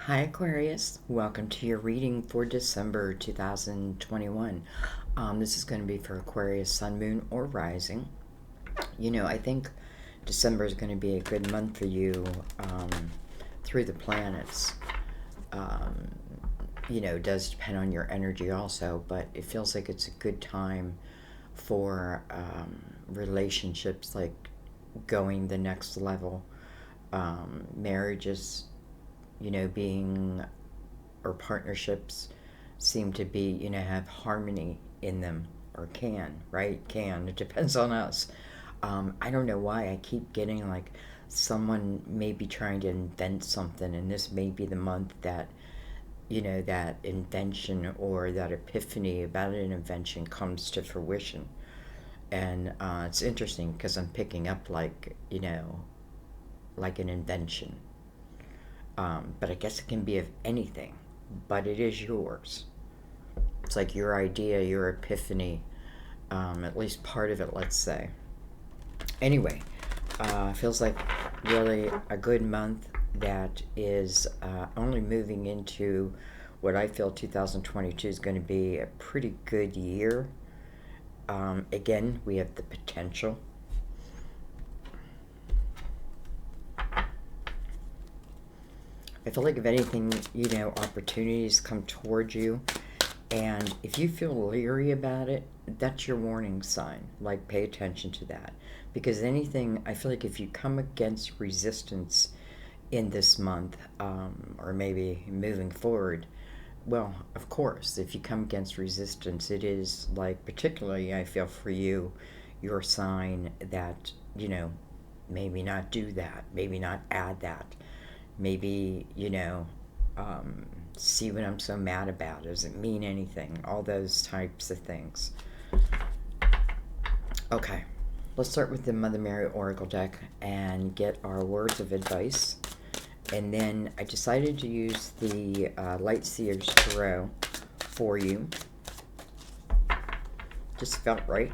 Hi Aquarius, welcome to your reading for December 2021. This is going to be for Aquarius, Sun, Moon, or Rising. I think December is going to be a good month for you through the planets. Um, it does depend on your energy also, but it feels like it's a good time for relationships, like going the next level. Marriages, being, or partnerships seem to be, have harmony in them, or can, right? Can. It depends on us. I don't know why I keep getting like someone may be trying to invent something, and this may be the month that, that invention or that epiphany about an invention comes to fruition. And it's interesting because I'm picking up like, like an invention. But I guess it can be of anything, but it is yours. It's like your idea, your epiphany, at least part of it, let's say. Anyway, feels like really a good month that is only moving into what I feel 2022 is going to be a pretty good year. Again, we have the potential. I feel like if anything, opportunities come towards you, and if you feel leery about it, that's your warning sign. Like, pay attention to that. Because anything, I feel like if you come against resistance in this month, or maybe moving forward, well, of course, if you come against resistance, it is like, particularly, I feel for you, your sign that, maybe not do that, maybe not add that, maybe, see what I'm so mad about. Does it mean anything? All those types of things. Okay, let's start with the Mother Mary Oracle deck and get our words of advice. And then I decided to use the Light Seers Tarot for you. Just felt right.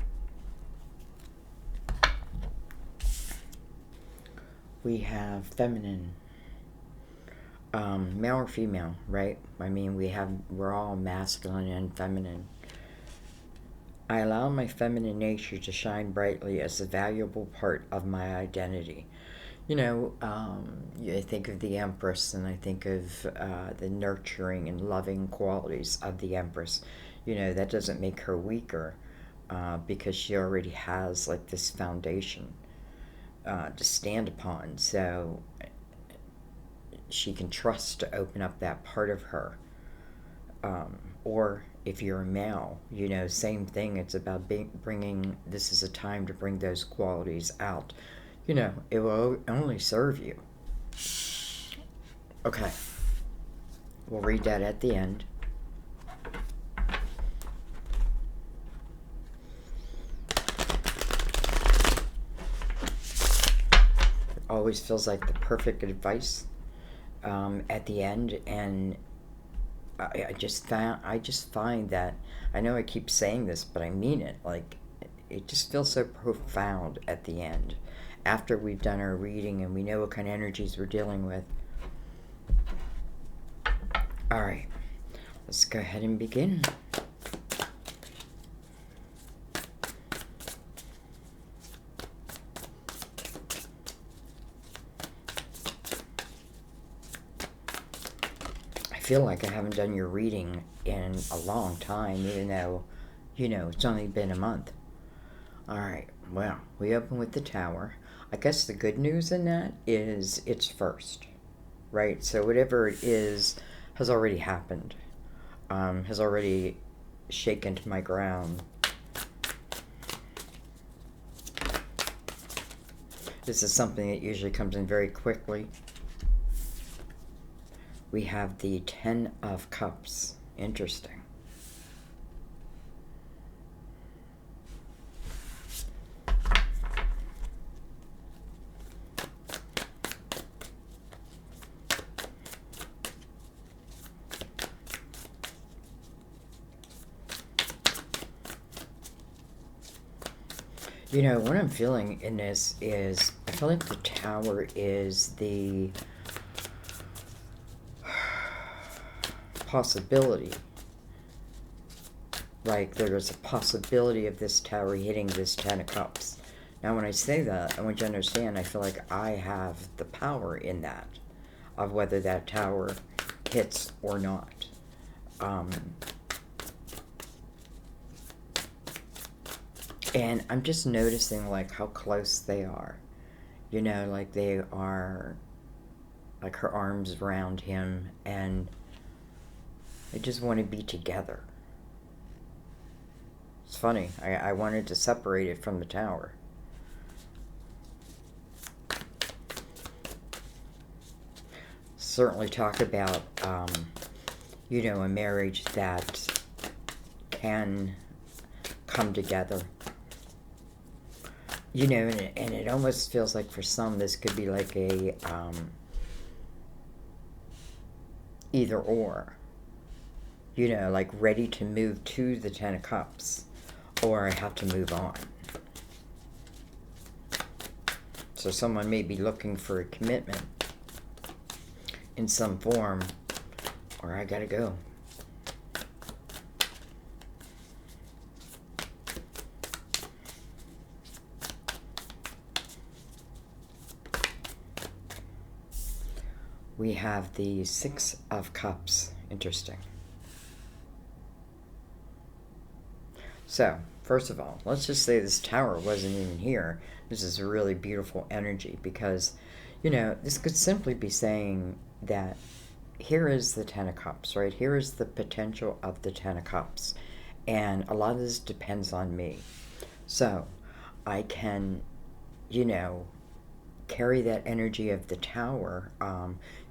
We have feminine, male or female, right? I mean, we're all masculine and feminine. I allow my feminine nature to shine brightly as a valuable part of my identity. I think of the Empress, and I think of the nurturing and loving qualities of the Empress. That doesn't make her weaker, because she already has like this foundation to stand upon. So she can trust to open up that part of her. Or if you're a male, same thing. It's about bringing, this is a time to bring those qualities out. It will only serve you. Okay. We'll read that at the end. It always feels like the perfect advice at the end, and I just find that, I know I keep saying this, but I mean it. Like, it just feels so profound at the end, after we've done our reading and we know what kind of energies we're dealing with. All right, let's go ahead and begin. I feel like I haven't done your reading in a long time, even though, it's only been a month. All right, well, we open with the Tower. I guess the good news in that is it's first, right? So whatever it is has already happened, has already shaken to my ground. This is something that usually comes in very quickly. We have the Ten of Cups. Interesting. What I'm feeling in this is, I feel like the Tower is the possibility. Like, there's a possibility of this tower hitting this Ten of Cups. Now, when I say that, I want you to understand, I feel like I have the power in that, of whether that tower hits or not. And I'm just noticing, like, how close they are. You know, like, they are, like, her arms around him, and they just want to be together. It's funny. I wanted to separate it from the tower. Certainly talk about, you know, a marriage that can come together. You know, and it almost feels like for some this could be like a either or. You know, like ready to move to the Ten of Cups, or I have to move on. So someone may be looking for a commitment in some form, or I gotta go. We have the Six of Cups. Interesting. So, first of all, let's just say this tower wasn't even here. This is a really beautiful energy because, you know, this could simply be saying that here is the Ten of Cups, right? Here is the potential of the Ten of Cups. And a lot of this depends on me. So, I can, you know, carry that energy of the tower.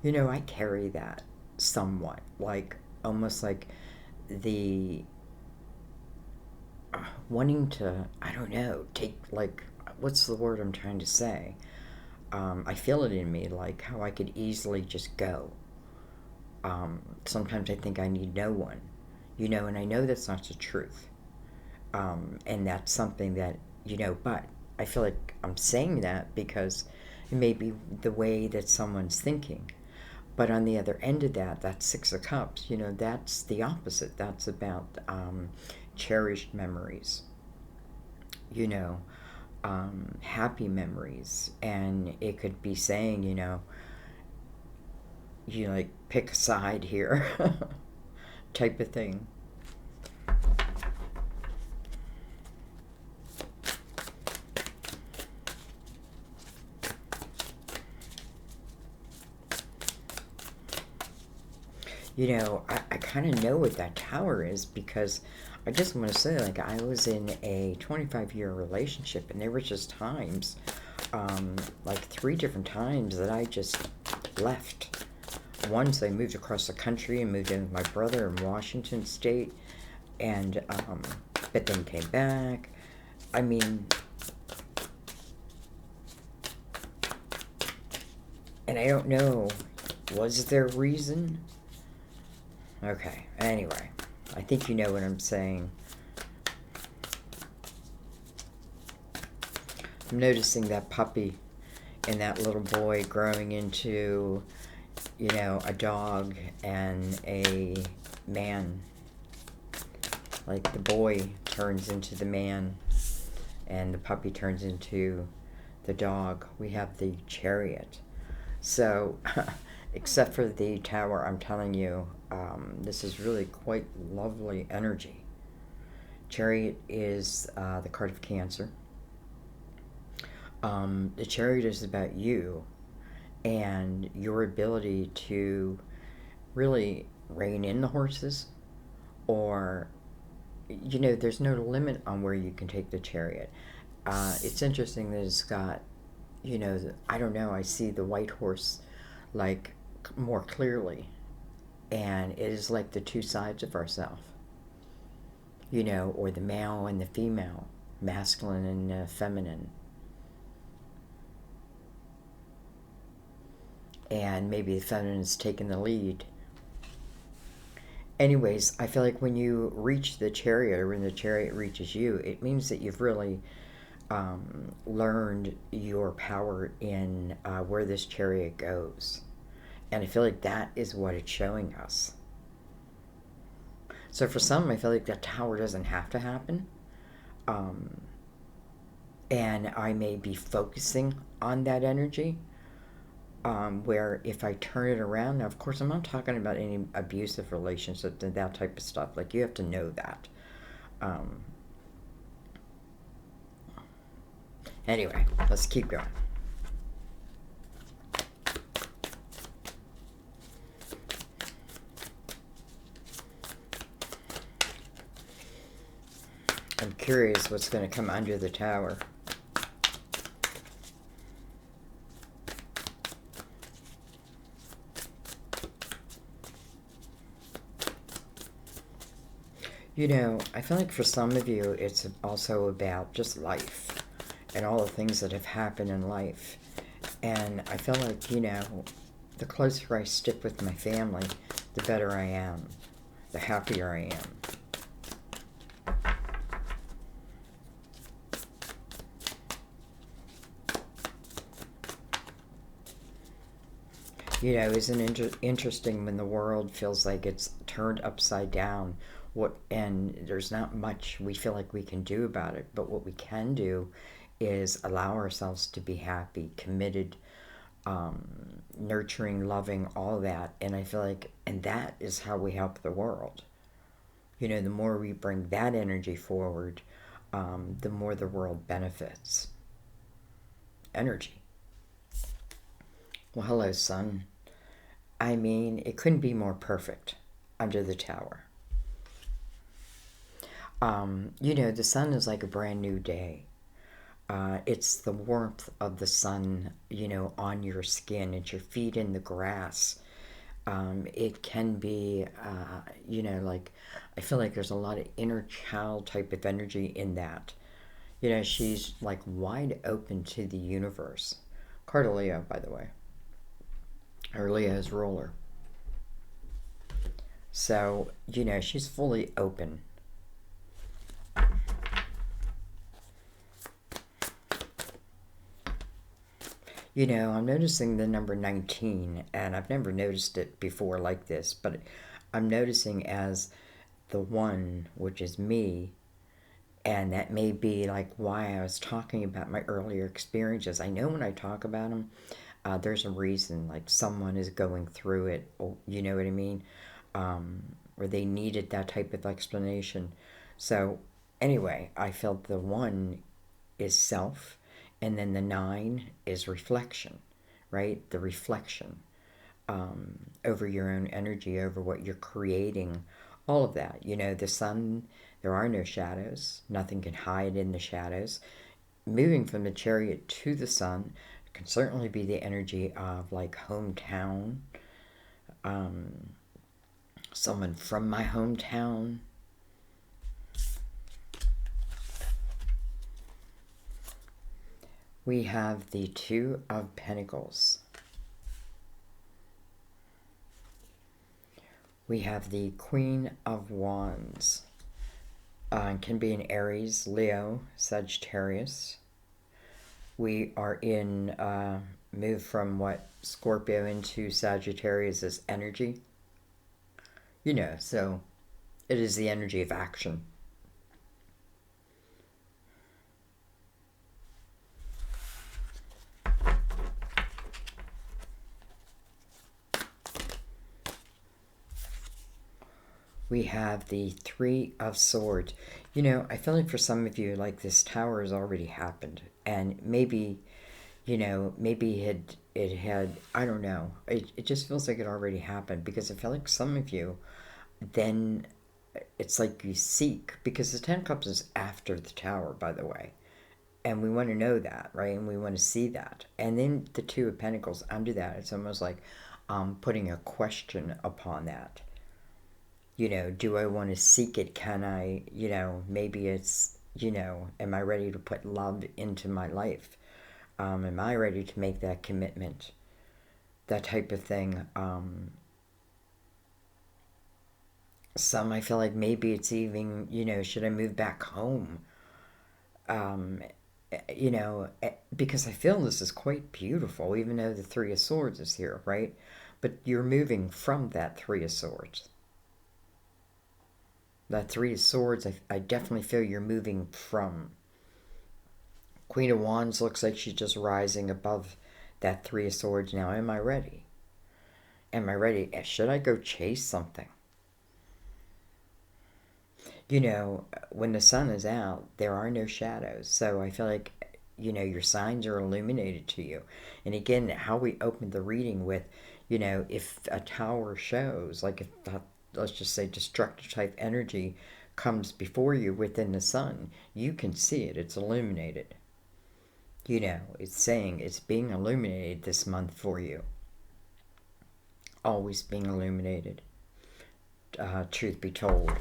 You know, I carry that somewhat. Like, almost like the wanting to, I don't know, take, like, what's the word I'm trying to say? I feel it in me, like how I could easily just go. Sometimes I think I need no one, you know, and I know that's not the truth. And that's something that, you know, but I feel like I'm saying that because it may be the way that someone's thinking. But on the other end of that, that Six of Cups, you know, that's the opposite. That's about cherished memories, you know, happy memories. And it could be saying, you know, like, pick a side here type of thing. You know, I kind of know what that tower is because I just want to say, like, I was in a 25-year relationship, and there were just times, like 3 different times that I just left. Once I moved across the country and moved in with my brother in Washington State, and, but then came back. I mean, and I don't know, was there a reason? Okay, anyway, I think you know what I'm saying. I'm noticing that puppy and that little boy growing into, you know, a dog and a man. Like, the boy turns into the man and the puppy turns into the dog. We have the Chariot. So, except for the tower, I'm telling you, this is really quite lovely energy. Chariot is the card of Cancer. The Chariot is about you and your ability to really rein in the horses, or, you know, there's no limit on where you can take the Chariot. It's interesting that it's got, you know, I don't know, I see the white horse, like, more clearly, and it is like the 2 sides of ourselves, you know, or the male and the female, masculine and feminine. And maybe the feminine is taking the lead. Anyways, I feel like when you reach the Chariot, or when the Chariot reaches you, it means that you've really learned your power in where this Chariot goes. And I feel like that is what it's showing us. So for some, I feel like that tower doesn't have to happen. Um, and I may be focusing on that energy. Where if I turn it around, now of course I'm not talking about any abusive relationships and that type of stuff. Like you have to know that. Um, anyway, let's keep going. I'm curious what's going to come under the tower. You know, I feel like for some of you, it's also about just life and all the things that have happened in life. And I feel like, you know, the closer I stick with my family, the better I am, the happier I am. You know, isn't it interesting when the world feels like it's turned upside down? What and there's not much we feel like we can do about it, but what we can do is allow ourselves to be happy, committed, nurturing, loving, all that. And I feel like, and that is how we help the world. You know, the more we bring that energy forward, the more the world benefits. Energy. Well, hello, sun. I mean, it couldn't be more perfect under the tower. You know, the sun is like a brand new day. It's the warmth of the sun, you know, on your skin. It's your feet in the grass. It can be, you know, like, I feel like there's a lot of inner child type of energy in that. You know, she's like wide open to the universe. Card of Leo, by the way. Or Leo's ruler. So, you know, she's fully open. You know, I'm noticing the number 19, and I've never noticed it before like this, but I'm noticing as the one, which is me, and that may be like why I was talking about my earlier experiences. I know when I talk about them, there's a reason, like someone is going through it, or, you know what I mean? Or they needed that type of explanation. So, anyway, I felt the one is self, and then the nine is reflection, right? The reflection over your own energy, over what you're creating, all of that. You know, the sun, there are no shadows, nothing can hide in the shadows. Moving from the chariot to the sun can certainly be the energy of like hometown, someone from my hometown. We have the Two of Pentacles. We have the Queen of Wands. Can be an Aries, Leo, Sagittarius. We are in, move from what, Scorpio into Sagittarius as energy. You know, so it is the energy of action. We have the Three of Swords. You know, I feel like for some of you, like this tower has already happened. And maybe, you know, maybe it had, I don't know. It just feels like it already happened because I feel like some of you, then it's like you seek, because the Ten of Cups is after the tower, by the way. And we want to know that, right? And we want to see that. And then the Two of Pentacles under that, it's almost like putting a question upon that. You know, do I want to seek it? Can I, you know, maybe it's, you know, am I ready to put love into my life? Am I ready to make that commitment? That type of thing. Some I feel like maybe it's even, you know, should I move back home? Um, you know, because I feel this is quite beautiful, even though the Three of Swords is here, right? But you're moving from that Three of Swords. That Three of Swords, I definitely feel you're moving from. Queen of Wands looks like she's just rising above that Three of Swords now. Am I ready? Am I ready? Should I go chase something? You know, when the sun is out, there are no shadows. So I feel like, you know, your signs are illuminated to you. And again, how we opened the reading with, you know, if a tower shows, like if, let's just say, destructive type energy comes before you within the sun, you can see it. It's illuminated. You know, it's saying it's being illuminated this month for you. Always being illuminated. Truth be told.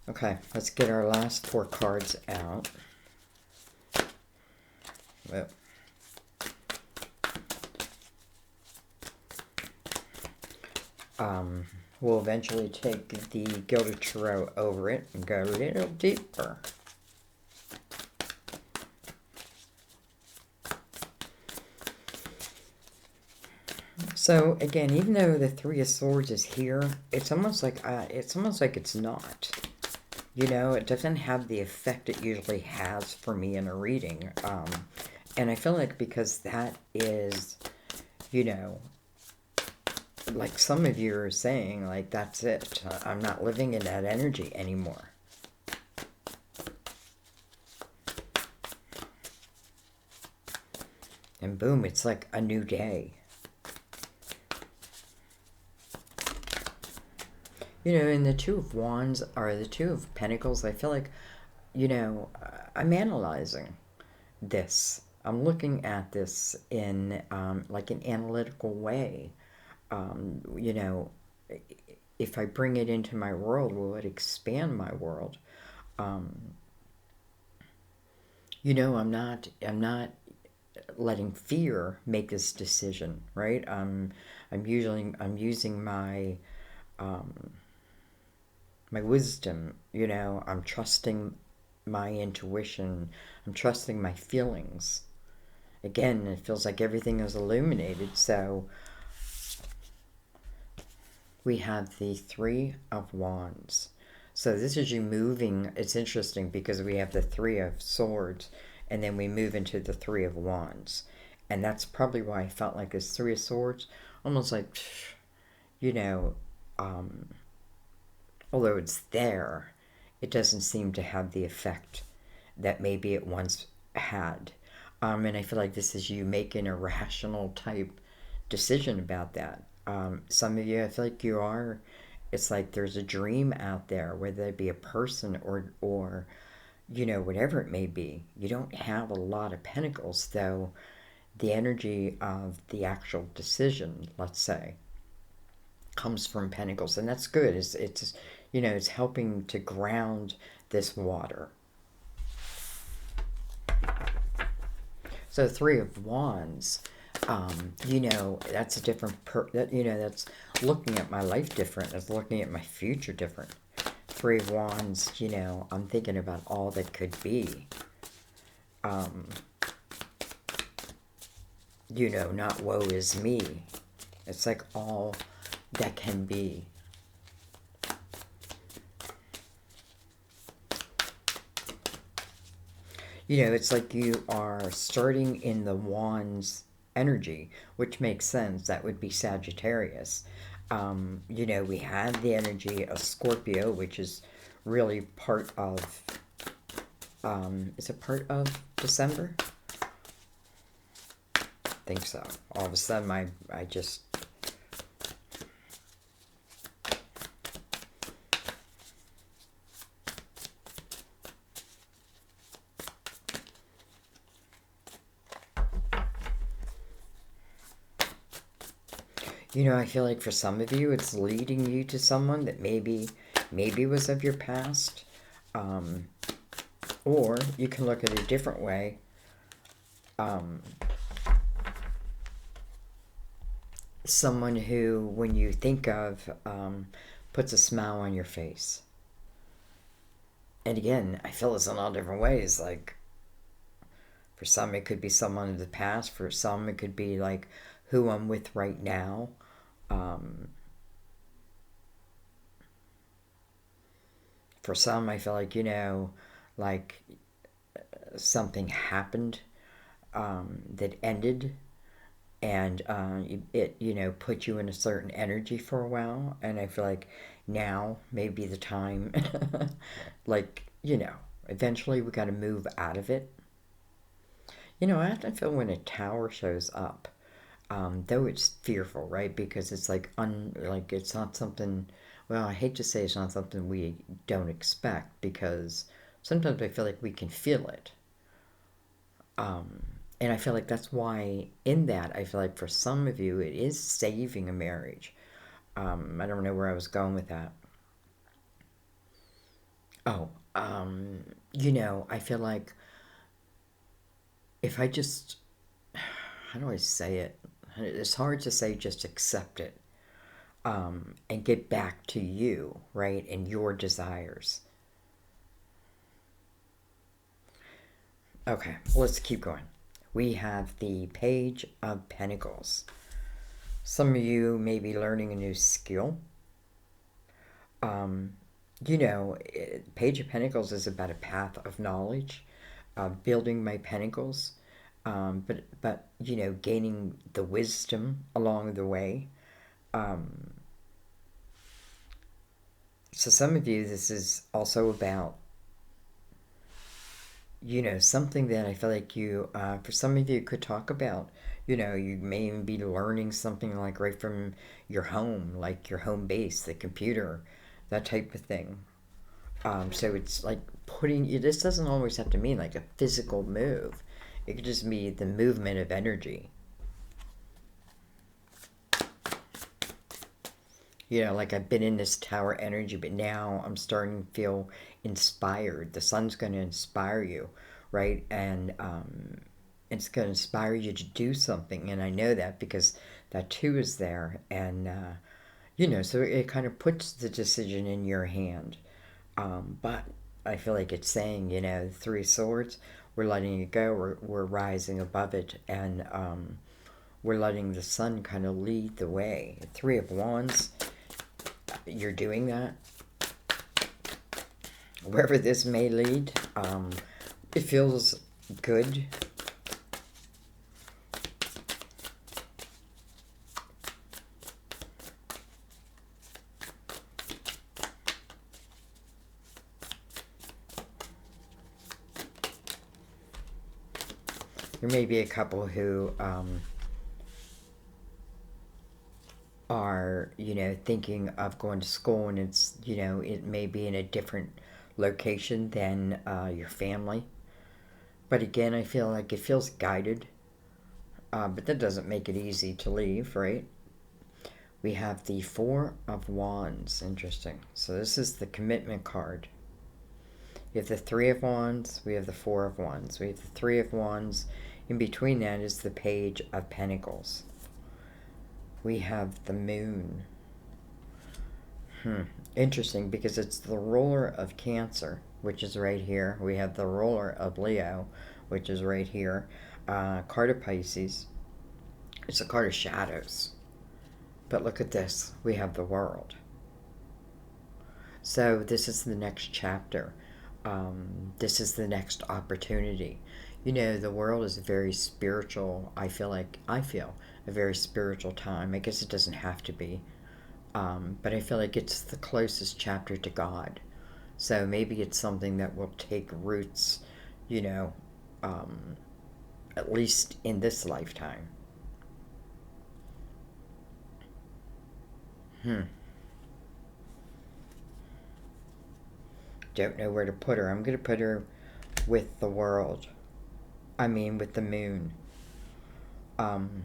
Okay, let's get our last 4 cards out. Well, we'll eventually take the Gilded Tarot over it and go a little deeper. So again, even though the Three of Swords is here, it's almost like it's not. You know, it doesn't have the effect it usually has for me in a reading. And I feel like because that is, you know, like some of you are saying, like, that's it. I'm not living in that energy anymore. And boom, it's like a new day. You know, in the Two of Wands or the Two of Pentacles, I feel like, you know, I'm analyzing this. I'm looking at this in like an analytical way. You know, if I bring it into my world, will it expand my world? You know, I'm not letting fear make this decision, right? I'm using my my wisdom, you know, I'm trusting my intuition, I'm trusting my feelings. Again, it feels like everything is illuminated, so we have the Three of Wands. So this is you moving. It's interesting because we have the Three of Swords, and then we move into the Three of Wands. And that's probably why I felt like this Three of Swords, almost like, you know, although it's there, it doesn't seem to have the effect that maybe it once had. And I feel like this is you making a rational type decision about that. Some of you, I feel like you are, it's like there's a dream out there, whether it be a person or you know, whatever it may be. You don't have a lot of pentacles, though the energy of the actual decision, let's say, comes from pentacles, and that's good. It's you know, it's helping to ground this water. So Three of Wands, you know, that's a different, you know, that's looking at my life different. That's looking at my future different. Three of Wands, you know, I'm thinking about all that could be. You know, not woe is me. It's like all that can be. You know, it's like you are starting in the Wands energy, which makes sense. That would be Sagittarius. You know, we have the energy of Scorpio, which is really part of, is it part of December? I think so. All of a sudden, I just... You know, I feel like for some of you, it's leading you to someone that maybe was of your past. Or you can look at it a different way. Someone who, when you think of, puts a smile on your face. And again, I feel this in all different ways. Like, for some, it could be someone of the past. For some, it could be like who I'm with right now. For some, I feel like, like something happened that ended, and it put you in a certain energy for a while, and I feel like now may be the time. Like, eventually we got to move out of it. I have to feel when a tower shows up, though it's fearful, right? Because it's like like it's not something. Well, I hate to say it's not something we don't expect, because sometimes I feel like we can feel it. Um, and I feel like that's why, in that, I feel like for some of you, it is saving a marriage. I don't know where I was going with that. Oh, I feel like if I just, how do I say it? It's hard to say just accept it, and get back to you, right? And your desires. Okay, let's keep going. We have the Page of Pentacles. Some of you may be learning a new skill. Um, Page of Pentacles is about a path of knowledge, building my pentacles, but gaining the wisdom along the way. Um, so some of you, this is also about something that I feel like for some of you, could talk about. You may even be learning something like right from your home, like your home base, the computer, that type of thing. So it's like this doesn't always have to mean like a physical move. It could just be the movement of energy. Like I've been in this tower energy, but now I'm starting to feel inspired. The sun's going to inspire you, right? And it's going to inspire you to do something. And I know that because that too is there. And, so it kind of puts the decision in your hand. But I feel like it's saying, Three Swords, we're letting it go. We're rising above it. And we're letting the sun kind of lead the way. Three of Wands, you're doing that. Wherever this may lead, it feels good. There may be a couple who are, thinking of going to school, and it's, it may be in a different location than your family. But again, I feel like it feels guided, but that doesn't make it easy to leave, right? We have the Four of Wands. Interesting. So this is the commitment card. We have the Three of Wands. We have the Four of Wands. We have the Three of Wands. In between that is the Page of Pentacles. We have the Moon. Interesting, because it's the ruler of Cancer, which is right here. We have the ruler of Leo, which is right here. Card of Pisces. It's a card of shadows. But look at this. We have the World. So this is the next chapter. This is the next opportunity. The world is a very spiritual, I feel a very spiritual time. I guess it doesn't have to be. But I feel like it's the closest chapter to God. So maybe it's something that will take roots, at least in this lifetime. Don't know where to put her. I'm going to put her with the World. I mean, with the Moon. Um,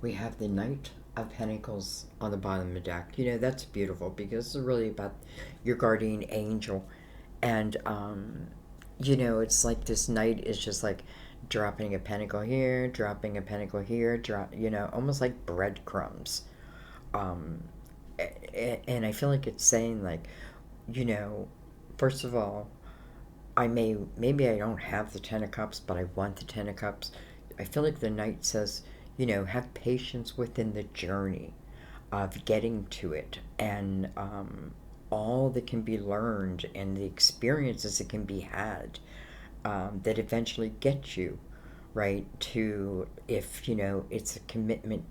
we have the Knight of Pentacles on the bottom of the deck. That's beautiful, because it's really about your guardian angel. And, it's like this knight is just like dropping a pentacle here, dropping a pentacle here, almost like breadcrumbs. Um, and I feel like it's saying, like, first of all, maybe I don't have the Ten of Cups, but I want the Ten of Cups. I feel like the Knight says, have patience within the journey of getting to it, and all that can be learned and the experiences that can be had, that eventually get you right to, if it's a commitment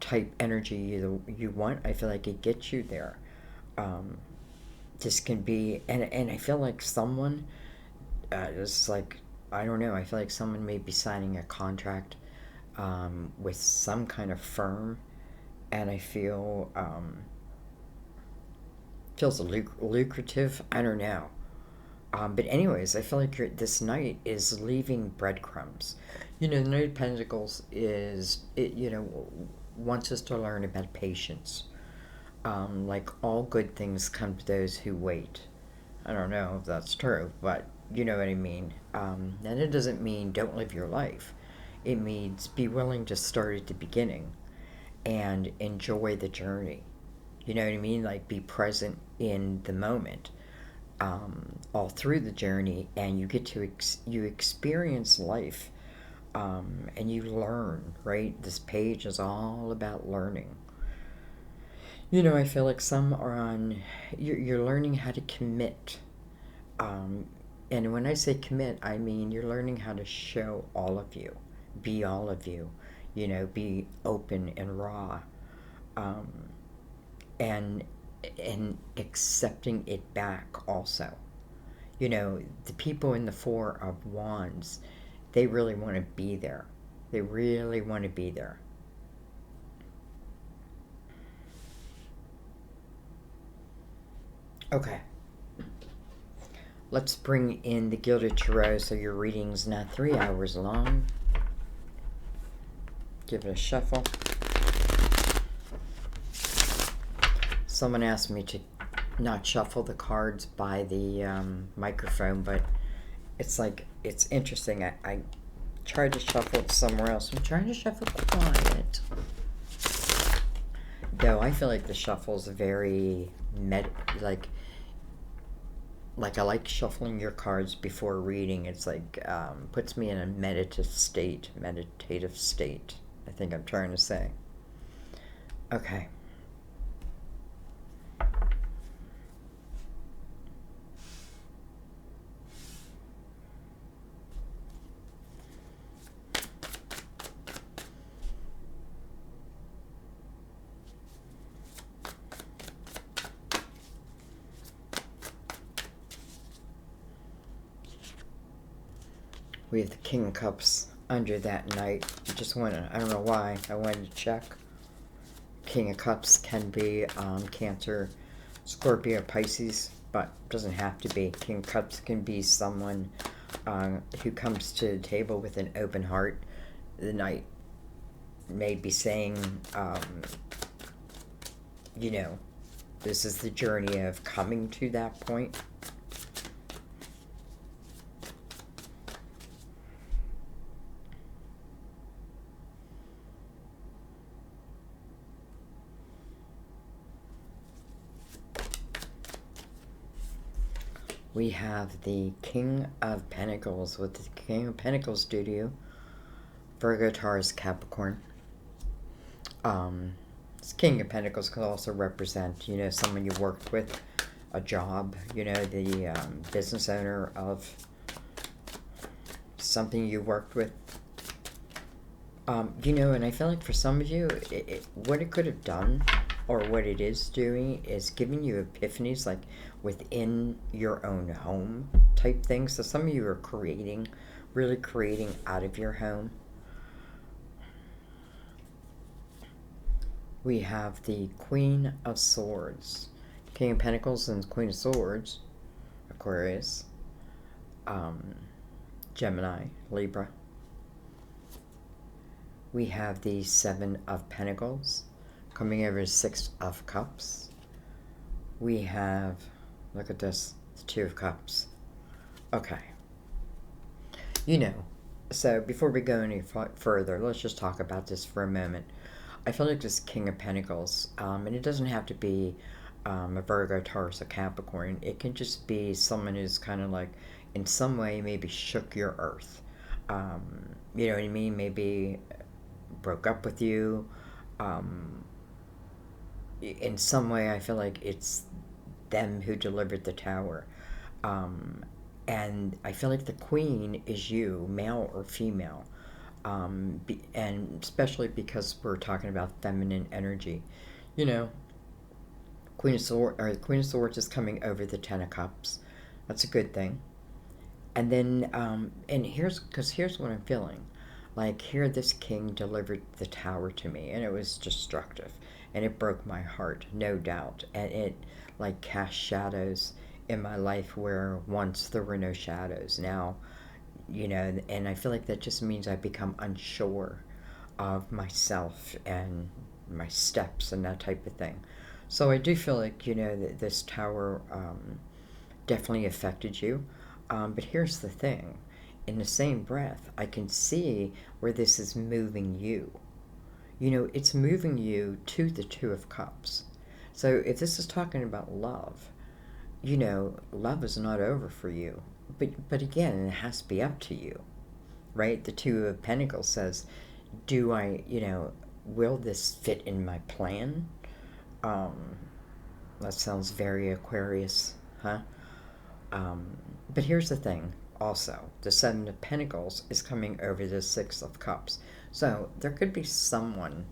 type energy you want. I feel like it gets you there. um, this can be, and I feel like someone, is like, I don't know, I feel like someone may be signing a contract with some kind of firm, and I feel, feels lucrative. I don't know. But anyways, I feel like this Knight is leaving breadcrumbs. The Knight of Pentacles is, it, wants us to learn about patience. Like all good things come to those who wait. I don't know if that's true, but you know what I mean. And it doesn't mean don't live your life. It means be willing to start at the beginning and enjoy the journey. You know what I mean? Like be present in the moment, all through the journey, and you get to you experience life, and you learn. Right? This page is all about learning. I feel like some are on. You're learning how to commit. Um, and when I say commit, I mean you're learning how to show all of you, be all of you, be open and raw, um, and accepting it back also. The people in the Four of Wands, they really want to be there. They really want to be there. Okay. Let's bring in the Gilded Tarot so your reading's not 3 hours long. Give it a shuffle. Someone asked me to not shuffle the cards by the microphone, but it's like, it's interesting. I tried to shuffle it somewhere else. I'm trying to shuffle quiet. Though I feel like the shuffle's very like I like shuffling your cards before reading. It's like, puts me in a meditative state. I think I'm trying to say. Okay. We have the King of Cups under that Knight. I don't know why, I wanted to check. King of Cups can be Cancer, Scorpio, Pisces, but doesn't have to be. King of Cups can be someone who comes to the table with an open heart. The Knight may be saying, this is the journey of coming to that point. We have the King of Pentacles with the King of Pentacles studio. Virgo, Taurus, Capricorn. This King of Pentacles could also represent, someone you worked with, a job, the business owner of something you worked with. And I feel like for some of you, what it could have done, or what it is doing, is giving you epiphanies, like within your own home type things. So some of you are really creating out of your home. We have the Queen of Swords, King of Pentacles and Queen of Swords, Aquarius, Gemini, Libra. We have the Seven of Pentacles coming over to Six of Cups. We have, look at this, the Two of Cups. Okay. So before we go any further, let's just talk about this for a moment. I feel like this King of Pentacles, and it doesn't have to be a Virgo, Taurus, or Capricorn. It can just be someone who's kind of like, in some way, maybe shook your earth. You know what I mean? Maybe broke up with you. Um, in some way, I feel like it's them who delivered the tower. Um, and I feel like the queen is you, male or female. And especially because we're talking about feminine energy. You know, Queen of Swords is coming over the Ten of Cups. That's a good thing. And then, and here's what I'm feeling. Like, here this king delivered the tower to me, and it was destructive. And it broke my heart, no doubt. And it, like, cast shadows in my life where once there were no shadows. Now, you know, and I feel like that just means I become unsure of myself and my steps and that type of thing. So I do feel like, you know, that this tower definitely affected you. But here's the thing, in the same breath, I can see where this is moving you. You know, it's moving you to the Two of Cups. So if this is talking about love, you know, love is not over for you. But again, it has to be up to you, right? The Two of Pentacles says, do I, you know, will this fit in my plan? Um, that sounds very Aquarius, huh? Um, but here's the thing also, the Seven of Pentacles is coming over the Six of Cups. So there could be someone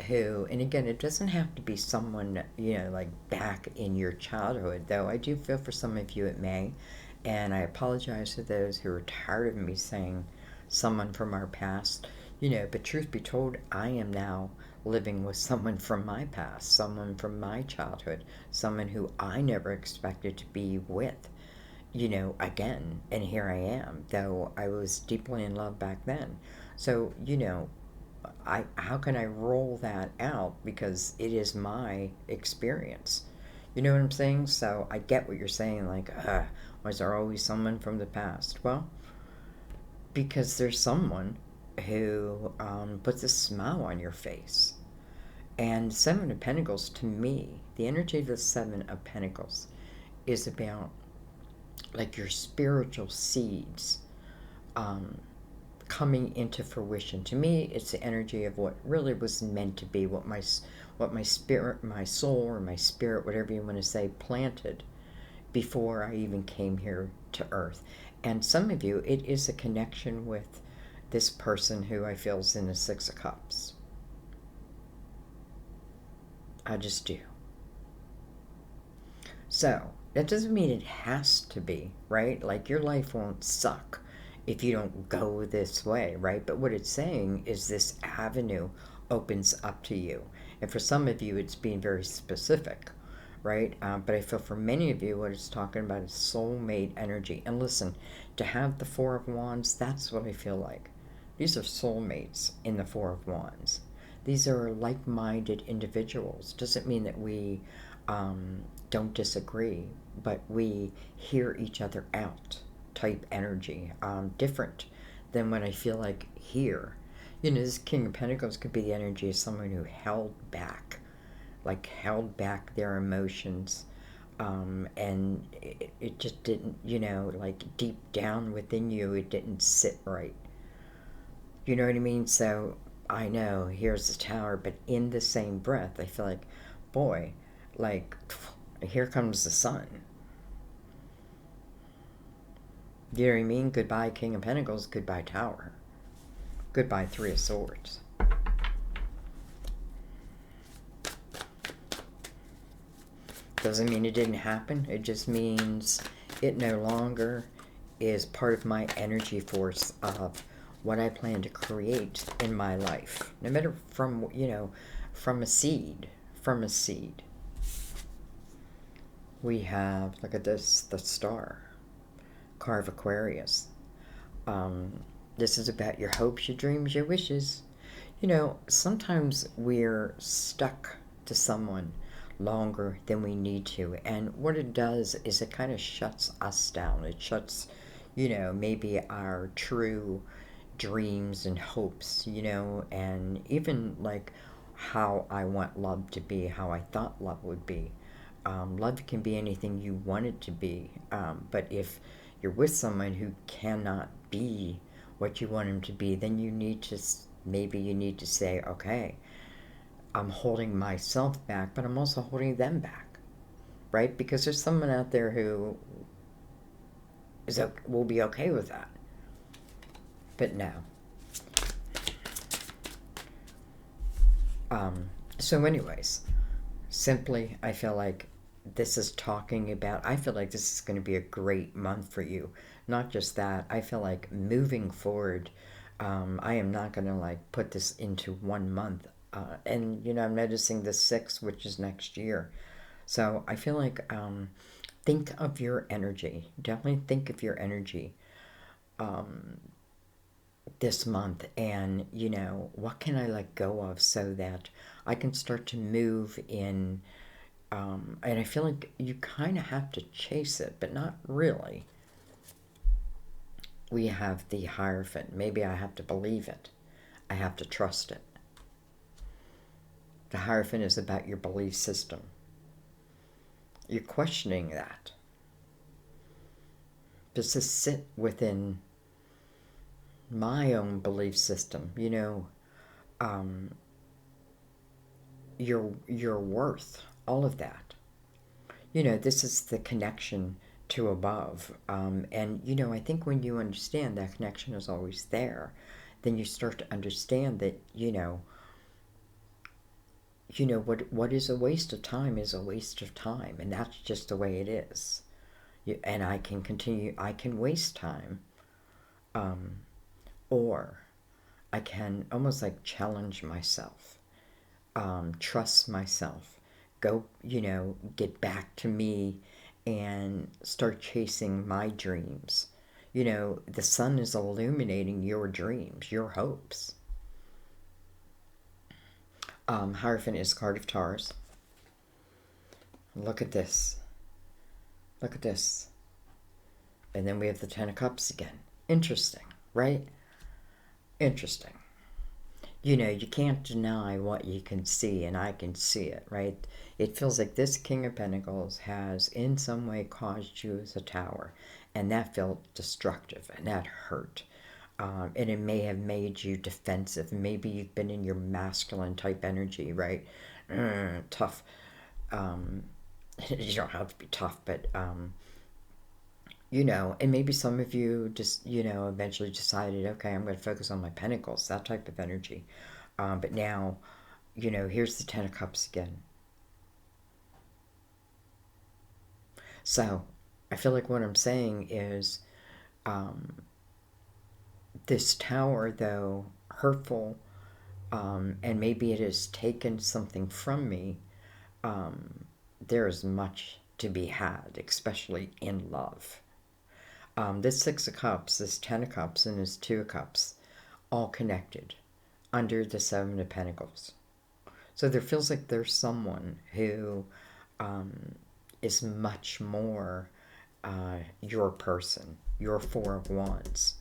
who, and again, it doesn't have to be someone, you know, like back in your childhood, though I do feel for some of you it may. And I apologize to those who are tired of me saying someone from our past, you know, but truth be told, I am now living with someone from my past, someone from my childhood, someone who I never expected to be with, you know, again. And here I am, though I was deeply in love back then. So, you know, how can I roll that out because it is my experience? You know what I'm saying? So I get what you're saying, like, was there always someone from the past? Well, because there's someone who puts a smile on your face. And Seven of Pentacles, to me, the energy of the Seven of Pentacles is about like your spiritual seeds um, coming into fruition. To me, it's the energy of what really was meant to be, what my spirit, my soul, or my spirit, whatever you want to say, planted before I even came here to Earth. And some of you, it is a connection with this person who I feel is in the Six of Cups. I just do. So, that doesn't mean it has to be, right? Like, your life won't suck if you don't go this way, right? But what it's saying is this avenue opens up to you. And for some of you, it's being very specific, right? But I feel for many of you, what it's talking about is soulmate energy. And listen, to have the Four of Wands, that's what I feel like. These are soulmates in the Four of Wands. These are like-minded individuals. Doesn't mean that we don't disagree, but we hear each other out type energy. Different than what I feel like here. You know, this King of Pentacles could be the energy of someone who held back, like held back their emotions. And it just didn't, you know, like deep down within you, it didn't sit right. You know what I mean? So I know here's the tower, but in the same breath, I feel like, boy, like, here comes the sun. You know what I mean? Goodbye, King of Pentacles. Goodbye, Tower. Goodbye, Three of Swords. Doesn't mean it didn't happen. It just means it no longer is part of my energy force of what I plan to create in my life. No matter from, you know, from a seed. From a seed. We have, look at this, the star. Car of Aquarius. This is about your hopes, your dreams, your wishes. You know, sometimes we're stuck to someone longer than we need to. And what it does is it kind of shuts us down. It shuts, you know, maybe our true dreams and hopes, you know, and even like how I want love to be, how I thought love would be. Love can be anything you want it to be, but if you're with someone who cannot be what you want them to be, then you need to, maybe you need to say, okay, I'm holding myself back, but I'm also holding them back, right? Because there's someone out there who will be okay with that. But no. So anyways, simply, I feel like this is talking about, I feel like this is going to be a great month for you. Not just that, I feel like moving forward, I am not going to like put this into 1 month. And, you know, I'm noticing the 6th, which is next year. So I feel like think of your energy. Definitely think of your energy this month, and, you know, what can I let go of so that I can start to move in. And I feel like you kind of have to chase it, but not really. We have the Hierophant. Maybe I have to believe it. I have to trust it. The Hierophant is about your belief system. You're questioning that. Does this sit within my own belief system? You know, your worth, all of that. You know, this is the connection to above. And, you know, I think when you understand that connection is always there, then you start to understand that, what is a waste of time is a waste of time. And that's just the way it is. And I can continue, I can waste time. Or I can almost like challenge myself, trust myself, go, get back to me and start chasing my dreams. You know, the sun is illuminating your dreams, your hopes. Hierophant is card of Taurus. Look at this. Look at this. And then we have the Ten of Cups again. Interesting, right? Interesting. You know, you can't deny what you can see, and I can see it, right? It feels like this King of Pentacles has in some way caused you as a tower, and that felt destructive, and that hurt. And it may have made you defensive. Maybe you've been in your masculine type energy, right? Tough. You don't have to be tough, but and maybe some of you just, eventually decided, okay, I'm going to focus on my pentacles, that type of energy. But now, here's the Ten of Cups again. So, I feel like what I'm saying is this tower, though hurtful, and maybe it has taken something from me, there is much to be had, especially in love. This Six of Cups, this Ten of Cups, and this Two of Cups, all connected under the Seven of Pentacles. So there feels like there's someone who is much more your person, your Four of Wands.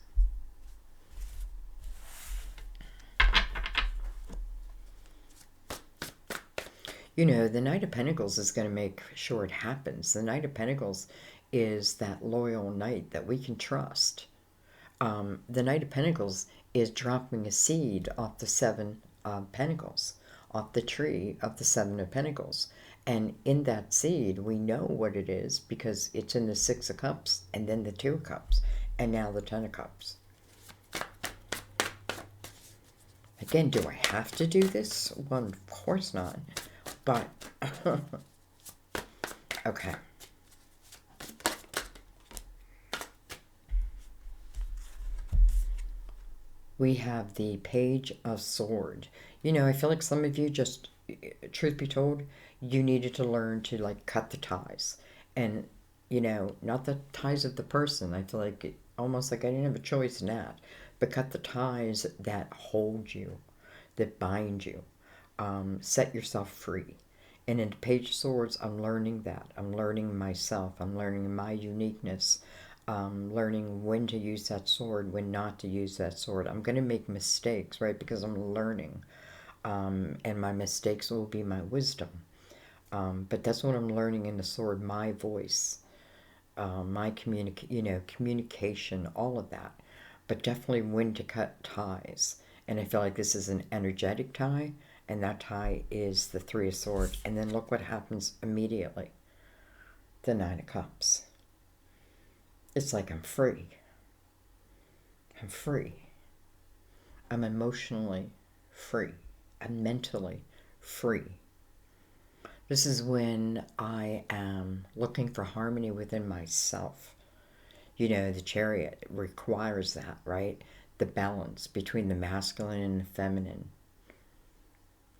The Knight of Pentacles is going to make sure it happens. The Knight of Pentacles is that loyal knight that we can trust. The Knight of Pentacles is dropping a seed off the Seven of Pentacles, off the tree of the Seven of Pentacles. And in that seed, we know what it is because it's in the Six of Cups and then the Two of Cups and now the Ten of Cups. Again, do I have to do this? Well, of course not. But, okay. We have the Page of Swords. I feel like some of you just, truth be told, you needed to learn to, like, cut the ties. And, not the ties of the person. I feel like almost like I didn't have a choice in that. But cut the ties that hold you, that bind you. Set yourself free. And in Page of Swords, I'm learning that. I'm learning myself. I'm learning my uniqueness. Learning when to use that sword, when not to use that sword. I'm going to make mistakes, right? Because I'm learning. And my mistakes will be my wisdom. But that's what I'm learning in the sword. My voice. My communication. All of that. but definitely when to cut ties. And I feel like this is an energetic tie, and that tie is the Three of Swords. And then look what happens immediately. The Nine of Cups. It's like I'm free. I'm free. I'm emotionally free. I'm mentally free. This is when I am looking for harmony within myself. You know, the Chariot requires that, right? The balance between the masculine and the feminine.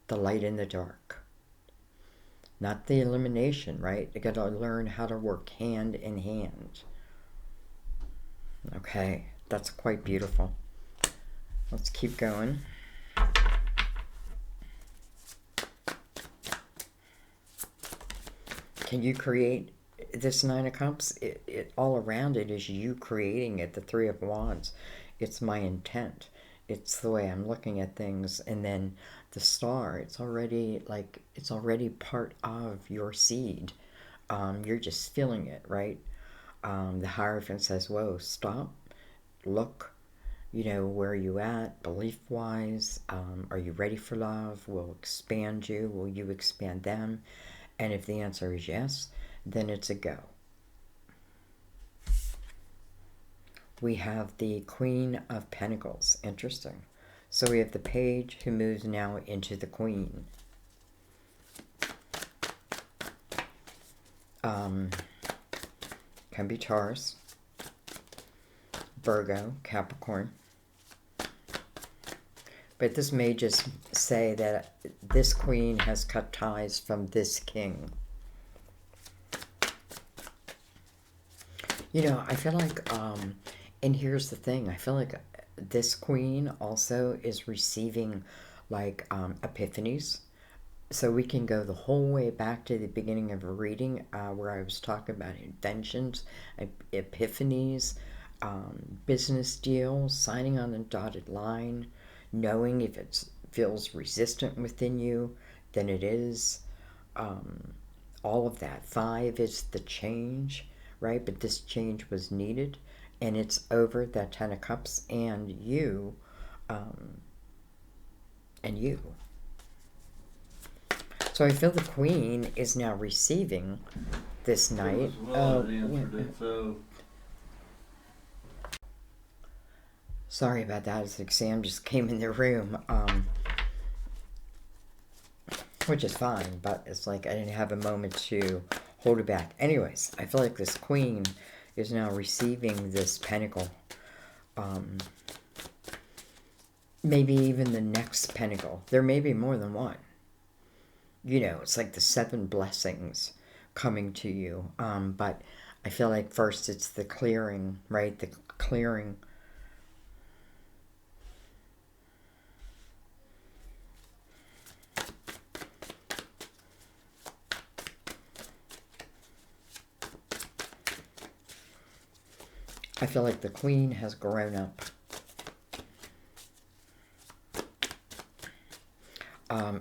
The light and the dark. Not the elimination, right? You got to learn how to work hand in hand. Okay, that's quite beautiful. Let's keep going. Can you create this Nine of Cups? It all around it is you creating it. The Three of Wands. It's my intent. It's the way I'm looking at things. And then the Star. It's already part of your seed. You're just feeling it, right? The Hierophant says, "Whoa, stop, look." You know, where are you at, belief-wise? Are you ready for love? Will expand you? Will you expand them? And if the answer is yes, then it's a go. We have the Queen of Pentacles. Interesting. So we have the Page who moves now into the Queen. Can be Taurus, Virgo, Capricorn. But this may just say that this queen has cut ties from this king. You know, I feel like, and here's the thing, I feel like this queen also is receiving like epiphanies. So we can go the whole way back to the beginning of a reading where I was talking about inventions, epiphanies, business deals, signing on the dotted line, knowing if it feels resistant within you, then it is. All of that. 5 is the change, right? But this change was needed, and it's over. That 10 of Cups and you, and you. So I feel the Queen is now receiving this night. Sorry about that. It's like Sam just came in the room, which is fine, but it's like I didn't have a moment to hold it back. Anyways, I feel like this Queen is now receiving this Pentacle. Maybe even the next Pentacle. There may be more than one. You know, it's like the 7 blessings coming to you. But I feel like first it's the clearing, right? The clearing. I feel like the Queen has grown up.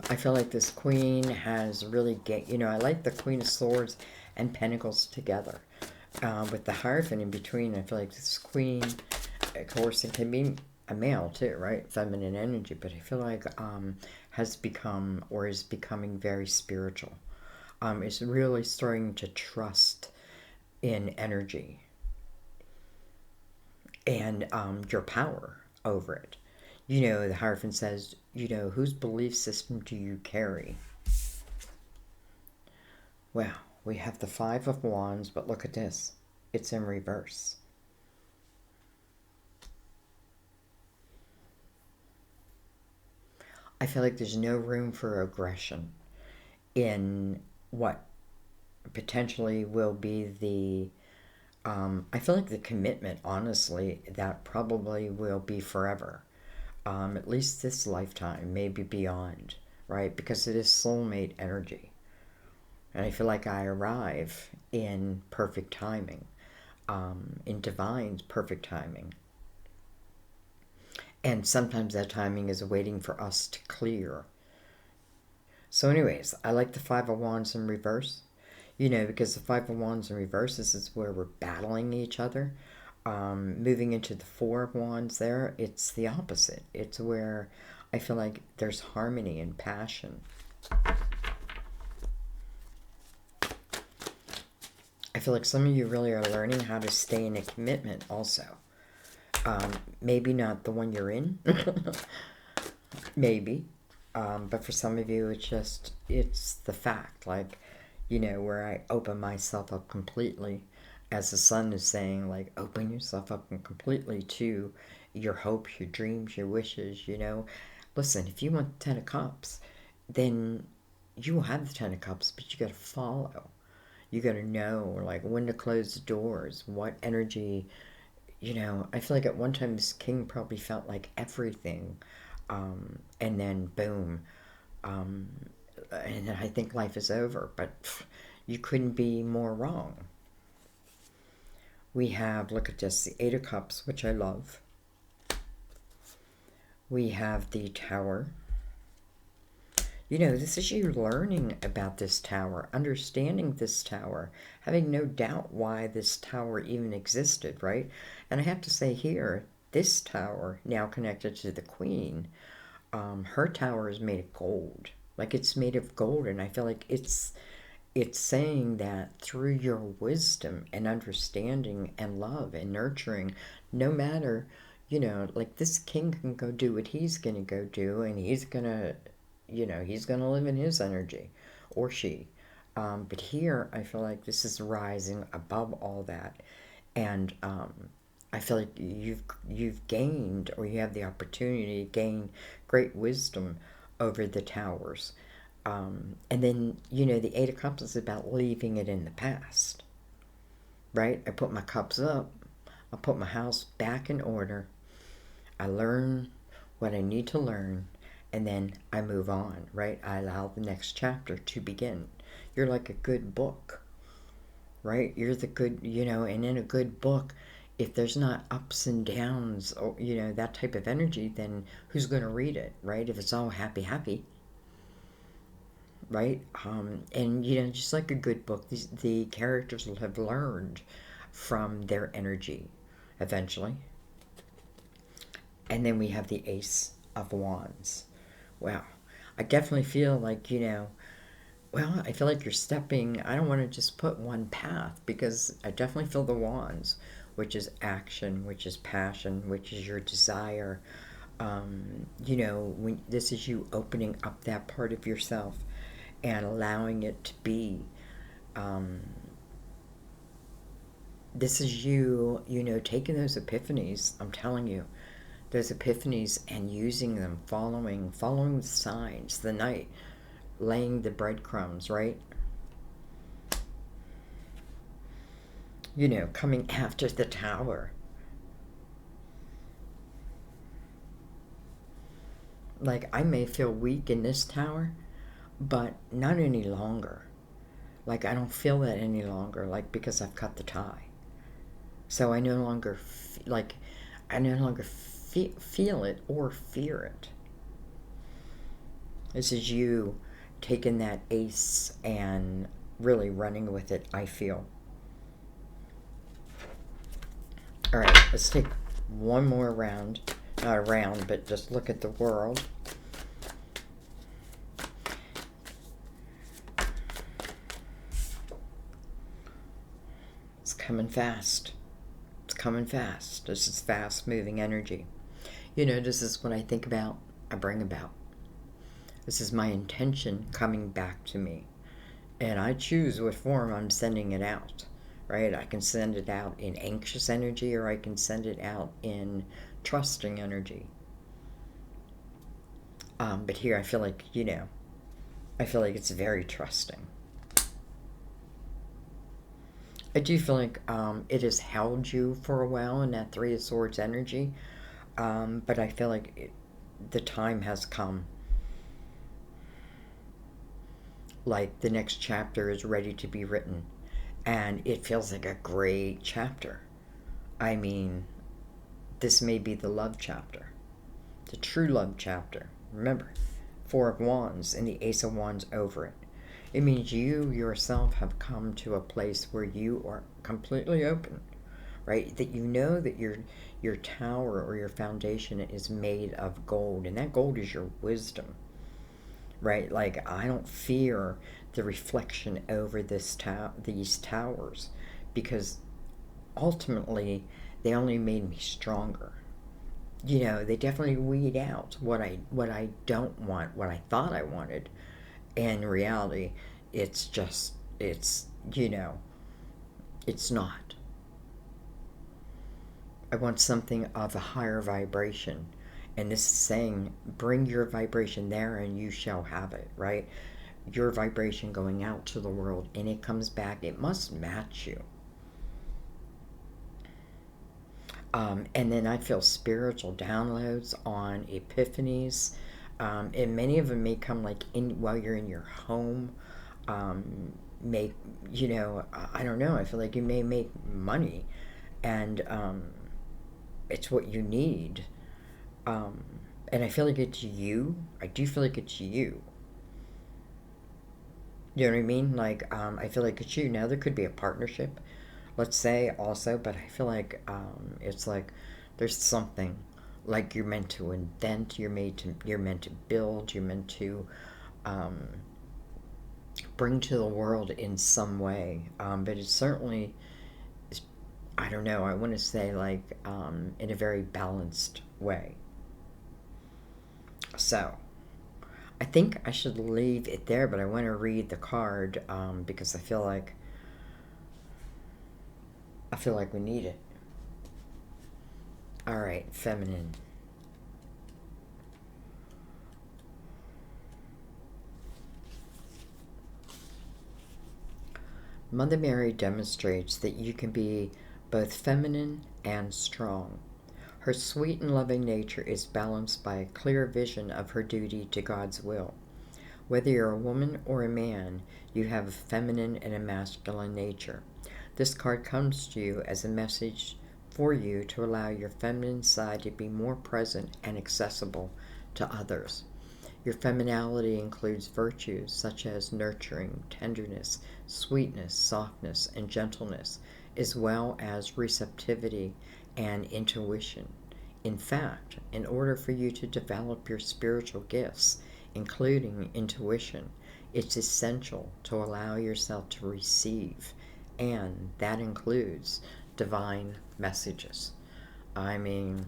I feel like this Queen has really you know, I like the Queen of Swords and Pentacles together. With the Hierophant in between, I feel like this Queen, of course, it can be a male too, right? Feminine energy, but I feel like has become or is becoming very spiritual. It's really starting to trust in energy and your power over it. You know, the Hierophant says, you know, whose belief system do you carry? Well, we have the 5 of Wands, but look at this. It's in reverse. I feel like there's no room for aggression in what potentially will be the I feel like the commitment, honestly, that probably will be forever. At least this lifetime, maybe beyond, right? Because it is soulmate energy. And I feel like I arrive in perfect timing, in divine's perfect timing. And sometimes that timing is waiting for us to clear. So anyways, I like the 5 of Wands in reverse. You know, because the 5 of Wands in reverse, this is where we're battling each other. Moving into the Four of Wands there, it's the opposite. It's where I feel like there's harmony and passion. I feel like some of you really are learning how to stay in a commitment also. Maybe not the one you're in. Maybe. But for some of you, it's the fact. Like, you know, where I open myself up completely. As the sun is saying, like, open yourself up completely to your hopes, your dreams, your wishes, you know. Listen, if you want the Ten of Cups, then you will have the Ten of Cups, but you got to follow. You got to know, like, when to close the doors, what energy, you know. I feel like at one time this king probably felt like everything. And then, boom. And then I think life is over. But pff, you couldn't be more wrong. We have, look at this, the Eight of Cups, which I love. We have the Tower. You know, this is you learning about this tower, understanding this tower, having no doubt why this tower even existed, right? And I have to say here, this tower, now connected to the Queen, her tower is made of gold. Like, it's made of gold, and I feel like it's saying that through your wisdom and understanding and love and nurturing, no matter, you know, like this king can go do what he's going to go do, and he's going to, you know, he's going to live in his energy, or she. But here, I feel like this is rising above all that. And I feel like you've gained, or you have the opportunity to gain great wisdom over the towers. And then, you know, the Eight of Cups is about leaving it in the past, right? I put my cups up. I put my house back in order. I learn what I need to learn, and then I move on, right? I allow the next chapter to begin. You're like a good book, right? You're the good, you know, and in a good book, if there's not ups and downs, or, you know, that type of energy, then who's going to read it, right? If it's all happy, happy, right? And, you know, just like a good book, the characters will have learned from their energy eventually. And then we have the Ace of Wands. Wow. I definitely feel like, you know, well, I feel like you're stepping, I don't want to just put one path, because I definitely feel the wands, which is action, which is passion, which is your desire. You know, when this is you opening up that part of yourself and allowing it to be. This is you, you know, taking those epiphanies, I'm telling you, those epiphanies, and using them, following the signs, the night, laying the breadcrumbs, right? You know, coming after the tower. Like, I may feel weak in this tower, but not any longer. Like, I don't feel that any longer, like, because I've cut the tie. So I no longer, I no longer feel it or fear it. This is you taking that ace and really running with it, I feel. All right, let's take one more round. Not a round, but just look at the world. It's coming fast. It's coming fast. This is fast-moving energy. You know, this is what I think about, I bring about. This is my intention coming back to me. And I choose what form I'm sending it out, right? I can send it out in anxious energy, or I can send it out in trusting energy. But here I feel like, you know, I feel like it's very trusting. I do feel like it has held you for a while in that Three of Swords energy. But I feel like the time has come. Like, the next chapter is ready to be written. And it feels like a great chapter. I mean, this may be the love chapter. The true love chapter. Remember, Four of Wands and the Ace of Wands over it. It means you yourself have come to a place where you are completely open, right? That you know that your tower or your foundation is made of gold, and that gold is your wisdom, right? Like, I don't fear the reflection over these towers, because ultimately they only made me stronger. They definitely weed out what I don't want, what I thought I wanted. And in reality, it's just it's not. I want something of a higher vibration. And this is saying, bring your vibration there and you shall have it, right? Your vibration going out to the world, and it comes back, it must match you. And then I feel spiritual downloads on epiphanies. And many of them may come like while you're in your home. Make I don't know. I feel like you may make money, and it's what you need. Um, and I feel like it's you. I do feel like it's you. You know what I mean? Like, I feel like it's you. Now, there could be a partnership, let's say, also, but I feel like it's like there's something like you're meant to invent, you're meant to build, you're meant to um, bring to the world in some way. But it certainly is, I don't know, I want to say like in a very balanced way. So, I think I should leave it there, but I want to read the card because I feel like we need it. All right, feminine. Mother Mary demonstrates that you can be both feminine and strong. Her sweet and loving nature is balanced by a clear vision of her duty to God's will. Whether you're a woman or a man, you have a feminine and a masculine nature. This card comes to you as a message for you to allow your feminine side to be more present and accessible to others. Your femininity includes virtues such as nurturing, tenderness, sweetness, softness, and gentleness, as well as receptivity and intuition. In fact, in order for you to develop your spiritual gifts, including intuition, it's essential to allow yourself to receive, and that includes divine messages. I mean,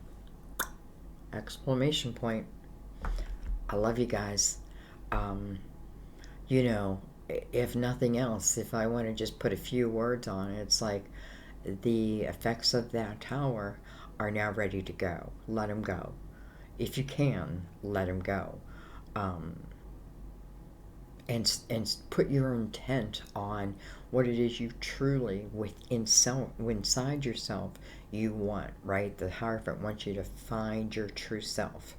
exclamation point. I love you guys. Um, you know, if nothing else, if I want to just put a few words on it, it's like the effects of that tower are now ready to go. Let them go. If you can, let them go. Um, and put your intent on what it is you truly inside yourself you want, right? The Hierophant wants you to find your true self.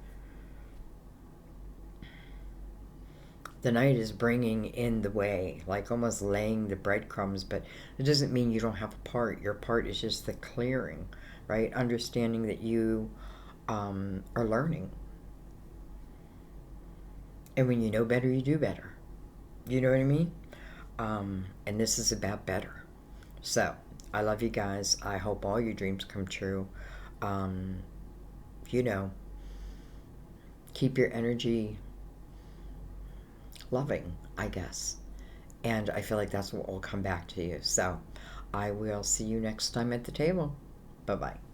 The Knight is bringing in the way, like almost laying the breadcrumbs, but it doesn't mean you don't have a part. Your part is just the clearing, right? Understanding that you are learning. And when you know better, you do better. You know what I mean? And this is about better. So, I love you guys. I hope all your dreams come true. Um, you know, keep your energy loving, I guess. And I feel like that's what will come back to you. So, I will see you next time at the table. Bye bye.